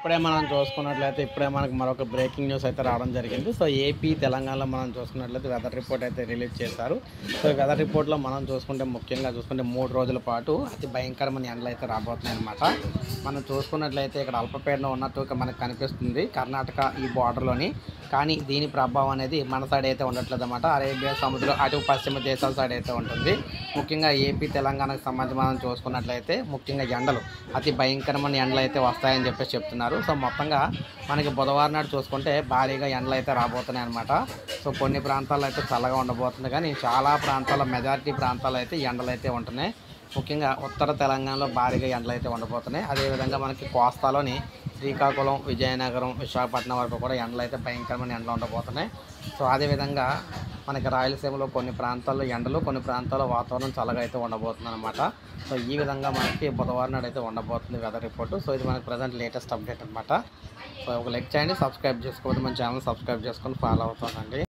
ఇప్పుడే మనం చూసుకున్నట్లయితే ఇప్పుడే మనకు మరొక బ్రేకింగ్ న్యూస్ అయితే రావడం జరిగింది. సో ఏపీ, తెలంగాణలో మనం చూసుకున్నట్లయితే వెదర్ రిపోర్ట్ అయితే రిలీజ్ చేశారు. సో వెదర్ రిపోర్ట్‌లో మనం చూసుకుంటే ముఖ్యంగా చూసుకుంటే 3 రోజుల పాటు అతి భయంకరమైన ఎండలు అయితే రాబోతున్నాయన్నమాట. మనం చూసుకున్నట్లయితే ఇక్కడ అల్పపీడనం ఉన్నట్టుగా మనకు కనిపిస్తుంది కర్ణాటక ఈ బోర్డర్‌లోని. కానీ దీని ప్రభావం అనేది మన సైడ్ అయితే ఉండట్లేదన్నమాట. అరేబియా సముద్రం అటు పశ్చిమ దేశాల సైడ్ అయితే ఉంటుంది. ముఖ్యంగా ఏపీ, తెలంగాణకు సంబంధించి మనం చూసుకున్నట్లయితే ముఖ్యంగా ఎండలు అతి భయంకరమైన ఎండలు అయితే వస్తాయని చెప్పేసి చెప్తున్నారు. సో మొత్తంగా మనకి బుధవారం నాడు చూసుకుంటే భారీగా ఎండలు అయితే రాబోతున్నాయి అనమాట. సో కొన్ని ప్రాంతాల్లో అయితే చల్లగా ఉండబోతుంది, కానీ చాలా ప్రాంతాల్లో మెజారిటీ ప్రాంతాల్లో అయితే ఎండలు అయితే ఉంటున్నాయి. ముఖ్యంగా ఉత్తర తెలంగాణలో భారీగా ఎండలు అయితే ఉండబోతున్నాయి. అదేవిధంగా మనకి కోస్తాలోని శ్రీకాకుళం, విజయనగరం, విశాఖపట్నం వరకు కూడా ఎండలు అయితే భయంకరమైన ఎండలు ఉండబోతున్నాయి. సో అదేవిధంగా మనకి రాయలసీమలో కొన్ని ప్రాంతాల్లో ఎండలు, కొన్ని ప్రాంతాల్లో వాతావరణం చల్లగా అయితే ఉండబోతుంది అనమాట. సో ఈ విధంగా మనకి బుధవారం నాడు అయితే ఉండబోతుంది వెదర్ రిపోర్టు. సో ఇది మనకి ప్రజెంట్ లేటెస్ట్ అప్డేట్ అనమాట. సో ఒక లైక్ చేయండి, సబ్స్క్రైబ్ చేసుకోవద్దు, మన ఛానల్ సబ్స్క్రైబ్ చేసుకొని ఫాలో అవుతానండి.